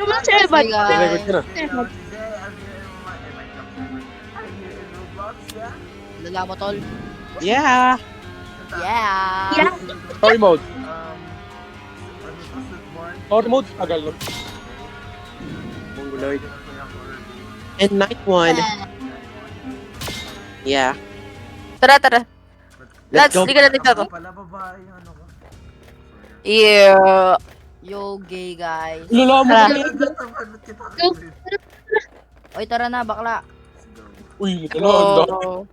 Naman si Evan. Hi, guys. Record ka na. Lala mo, tol. Yeah! Yeah. Yeah. Story mode. Story mode, tagal no. Mongoloid. And night one. Yeah. Tara, tara. Let's Lads, go. di ka na nagtato. Pala babae yung ano ko. Yeah. Yo, gay guys. Lala mo Tara. kami. Go. Oy, tara na, bakla. Uy, lala. Oh.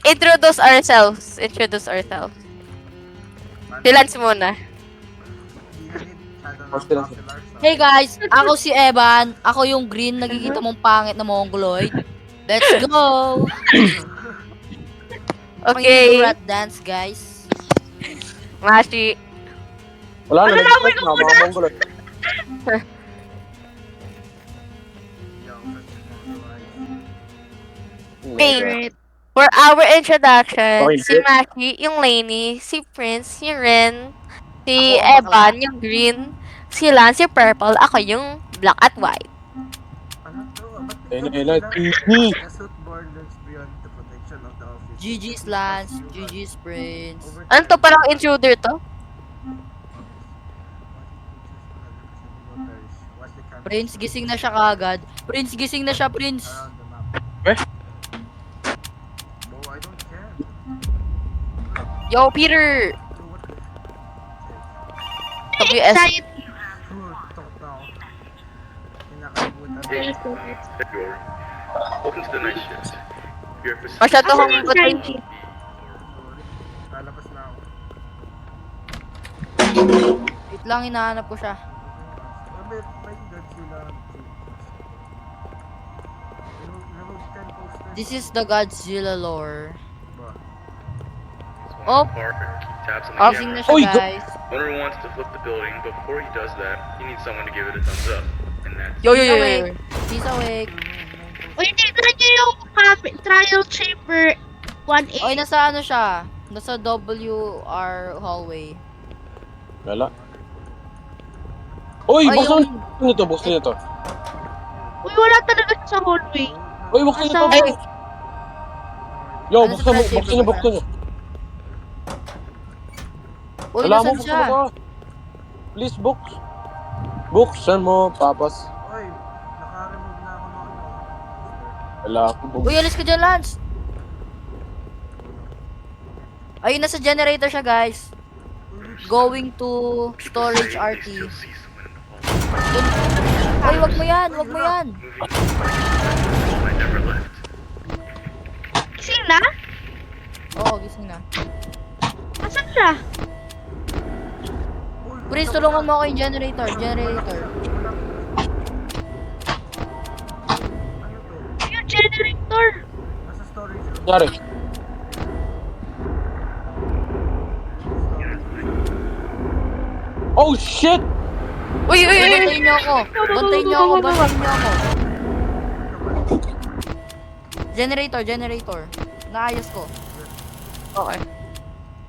Introduce ourselves. Introduce ourselves. Si Lance muna. Hey guys, ako si Evan. Ako yung green, nagkikita mong pangit na mongoloid. Let's go! Okay. Rat dance, guys. Mashi. Wala na, Lalamoy nag-stop ko na, muna. mga mongoloid. Okay. Great. For our introduction, Okay, si Mashi, yung Lainey, si Prince, yung Ren, si Ako ang bakla. Evan, yung green, si Lance, yung purple, ako yung black at white. GG's Lance, GG's Prince. Ano to, parang intruder to? Prince, gising na siya kagad. Prince, gising na siya, Prince. Yo, Peter! WS. Anxiety. February. Welcome to the night shift. Here for Masyado Asan kong yung patay. anxiety? Lalabas na ako. Wait lang, hinahanap ko siya. May Godzilla. Level 10 posters. This is the Godzilla lore. one Oh. bar. Keep tabs on the Oh. Gising na camera. siya, Oy, go- guys. Owner wants to flip the building, but before he does that, he needs someone to give it a thumbs up. And that's Yo, yo, He's yo, yo, awake. yo. He's awake. Uy, tignan niyo yung trial chamber 1A. Oy, nasa ano siya? Nasa WR hallway. Wala. Uy, Ay, buksan yung- nyo to, buksan nyo to. Uy, wala talaga siya sa hallway. Uy, buksan nyo to. Ay. Yo, Ano buksan sa mo, flat buksan nyo, table buksan nyo. Uy, Wala mo, nasan buksan siya? mo ka. Please, books. Buksan mo, papas. Oy, naka-remove na ako ng ano. Wala akong buksan. Uy, alis ka dyan, Lance! Ayun, nasa generator siya, guys. Going to storage RT. still see someone in the hall. Dun. Uy, wag mo yan, wag mo yan. I never left. Gising na? Oo, gising na. Asan siya? Prince, tulungan mo ako yung generator. Generator. Yung generator. Nasa storage room. Nangyari. Oh, shit! Uy, uy, uy, uy. Bantayin niyo ako. Bantayin niyo ako. Bantayin niyo ako. Generator, generator. Naayos ko. Okay.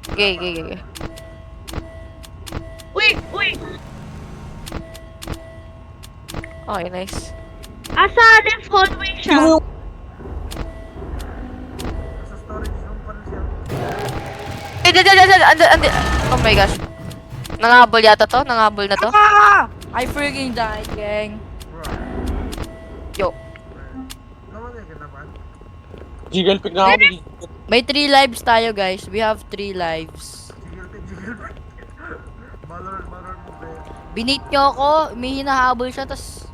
Okay, okay, okay. Uy, uy. Okay, nice. Asa left hallway siya. Yung Nasa storage room pa rin siya. Eh, andi. Oh my gosh. Nangabol yata to? Nangabol na to? Ah! I freaking died, gang. Bro. Yo. Naman ka naman. jiggle pick na ako. May 3 lives tayo, guys. We have 3 lives. Jiggle. Malor mo, be. Binate nyo ako. May hinahabol siya, tas...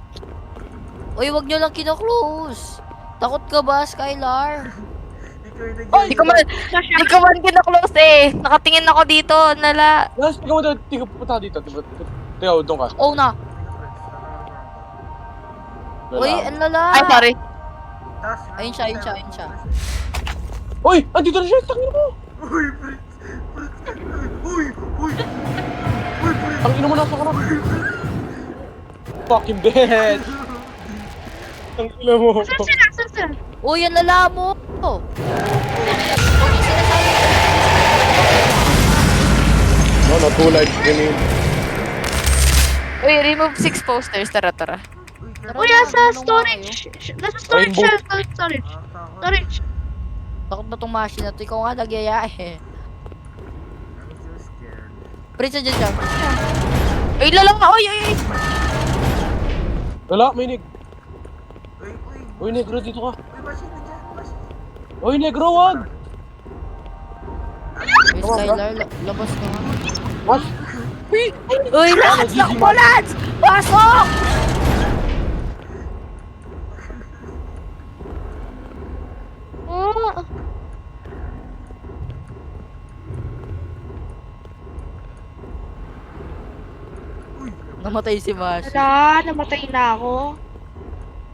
Uy, wag nyo lang kino-close. Takot ka ba, Skylar? Ikaw yung Di ko man, di ko man kina-close eh. Nakatingin ako dito, nala. Last, ikaw mo dito, tingnan punta dito. Tingnan, doon ka. Oh na. Wala Uy, ako. ang lala. Ay, sorry. Ayun siya, ayun siya, ayun siya. Uy, andito na siya, tangin mo. Uy, Prince. Uy. Tangin mo, nasa ka na. Fucking bed. Tangin mo. Asan siya? Asan siya? Uy, ang lala mo. Huwag yung sinasabi. No, no, 2 lives remaining. Uy, remove 6 posters. Tara, tara. Tara Uy, na, nasa ano nga storage. Nasa storage Rainbow. siya. Storage. Ah, takot. Storage. Takot ba tong machine na to? Ikaw nga nagyaya eh. I'm so scared. Prince, andyan siya. Uy, lalang na. Uy, uy, uy. Wala, may neg. Uy, Uy, negro, dito ka. machine na dyan, machine. Uy, negro, wag! Uy, Skylar, labas ka nga. What? Uy, Lance! Takbo, Lance! Pasok! Oh. Namatay si Mash. Wala, namatay na ako.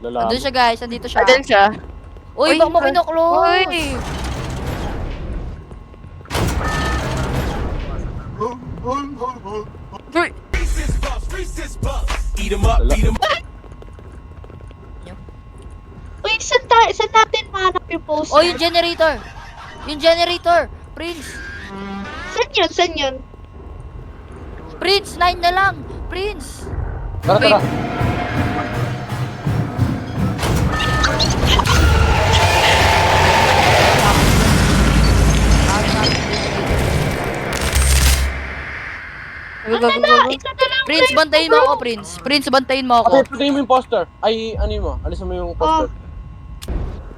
Lala. Andun siya guys, andito siya. Andyan siya. Uy, bak mo kinuklose! Uy! Uy! Uy, saan natin mahanap yung poster? Oh, yung generator! Yung generator! Prince! Saan yun? Prince! 9 na lang! Prince! Tara, tara. Go, go, go, Ito go. na lang. Prince, bantayin mo ako, Prince! Prince, bantayin mo Okay, ako! patayin mo yung poster. Ay, ano mo? Alisan mo yung poster.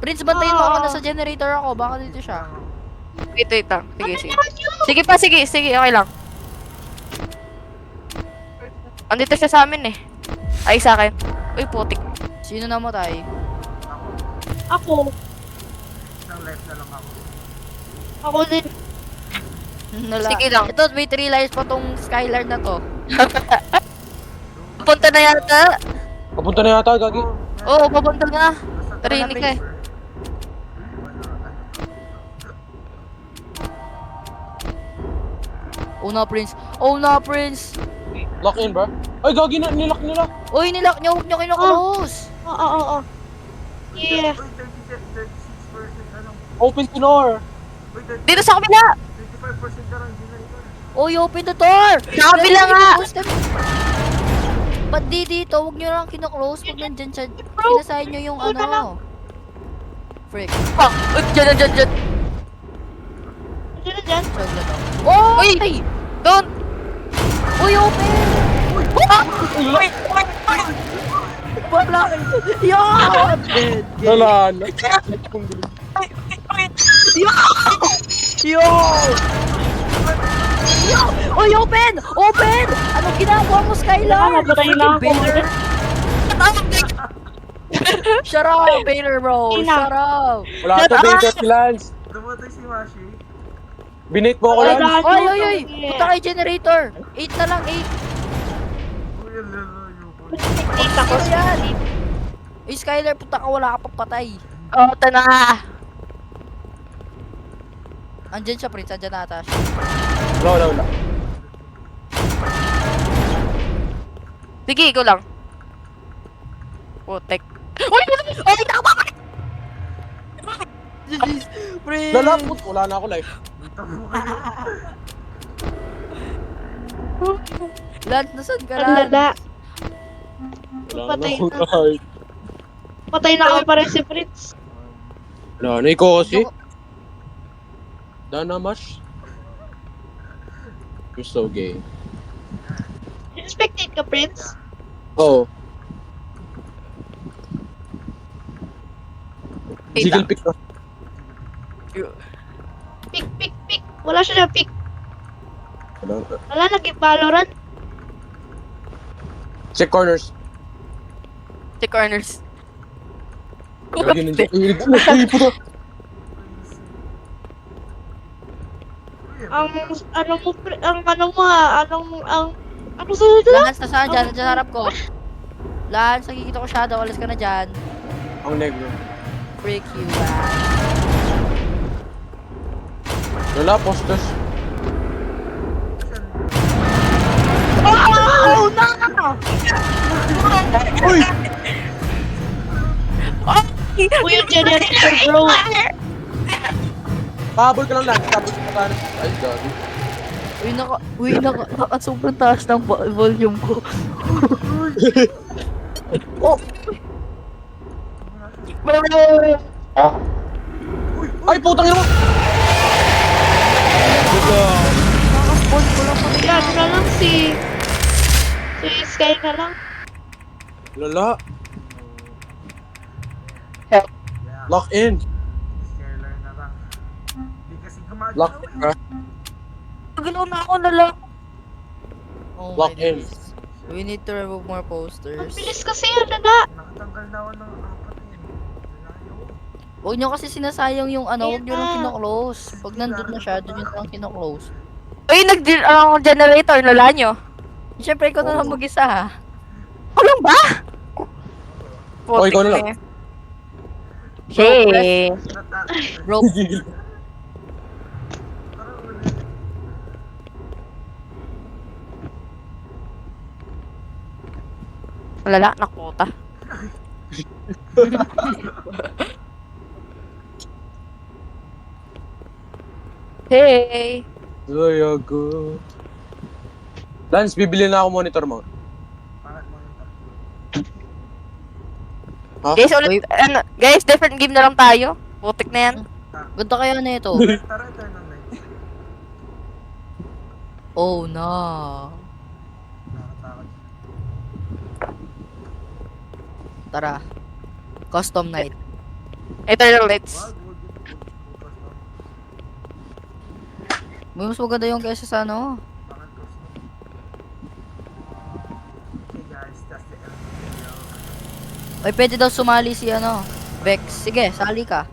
Prince, bantayin mo ako! Nasa generator ako, baka dito siya. Wait, wait lang. Sige, sige. Sige pa, sige. Sige, okay lang. Andito siya sa amin eh. Ay, sa akin. Uy, putik. Sino namatay? Ako. Isang life na lang ako. Ako din. Nala. Sige lang. Ito, may 3 lives pa tong Skylar na to. Papunta na yata. Papunta na yata, Gagi. Oo, papunta na. Tarinig ka eh. Oh na, Prince! Oh na, Prince! Lock in, bro. Ay, Gagi na, nilock nila. Uy, nilak niyo! Huwag niyo kinuklose! Oo. Yeah. Uy, 36% ano? Open the door. Uy, Dito sa kabila. 25% na lang generator. Uy, open the door! Sa kabila nga. Close kami. Ba't di dito? Huwag niyo lang kinuklose. Huwag nandyan siya. Pinasahin niyo yung ano. Frick. Fuck. Uy, dyan. Diyan. Sagla to. Oh! Uy! Ay! Don't. Uy, open! Ah! Wala! Yan! Lala na. Yo! Uy, open! Open! Anong ginagawa mo, Skylar? Namatay na ako. Baylor? Shut up, Baylor, bro! Ina. Shut up! Wala to, Baker si Lance. Namatay si Mashi. Binate mo ako, Ay, Lance. Oy! Punta kay generator! 8 na lang, 8! Uy, ang lalayo ko. Spectate ako. Ano yan? Eh, Skylar, punta ka, wala ka pang patay. Oh, tana. Andyan siya, Prince. Andyan ata siya. Wala. Sige, ikaw lang. Putek. Uy! Uy! Tama! Prince! Lalapot, wala na ako life. Dito mo kayo. Lance, nasan ka, Ang Lance? lala. Wala Patay na ako na. life. Patay na kami pares si Fritz. Wala na, ikaw kasi. Dana Mash. You're so gay. Spectate ka, Prince? Oo. Wait Jiggle lang. pick ka. Pick. Wala siya na pick. Wala, nag-Valorant. Check corners. Check corners. Gagi nandiyan. Uy, puto. Anong sunod na? Lance, nasaan dyan? Nandiyan sa harap ko. Lance, nakikita ko shadow. Alas ka na dyan. Ang negro. Freak you, Lance. Wala, posters. Oh, no! Uy! Uy, yung generator, bro. Pahabol ka lang lang. Tapos yung makanan. Ay, gagi. Sobrang taas ng volume ko. Oh! Ay, putang ina mo! Yan na lang si Sky na lang. Lala, Yeah. lock in. Scaler na lang. Hindi kasi gumagalaw Lock in, bro. Galaw na ako na lang. Oh Lock my in. days. We need to remove more Ang posters. bilis kasi yan, Lala. Nakatanggal na ako ng apat eh. Layo. Huwag nyo kasi sinasayang yung ano, huwag nyo lang Ayan na. kino-close. Pag nandun na siya, dun yung lang kino-cllose. Uy, nag-generator, nala nyo. Siyempre, ikaw na lang mag-isa ha. Ako lang ba? Oh, ikaw na lang. Hey. Bro, Lala, nakuta. Hey. Ayago. Lance, bibili na ako monitor mo. Bakit monitor? Ha? Guys, ulit, guys, different game na lang tayo. Putik na yan. ganda kaya na ito. Tara, turn on light. Oh no. Nakatakot. Tara. Custom night. Eternal lights. Wag, focus lang. Mas maganda yung kaysa sa ano. Bakit custom? Okay guys, that's the end of the video. Ay, pwede daw sumali si ano. Vex. Sige, sali ka.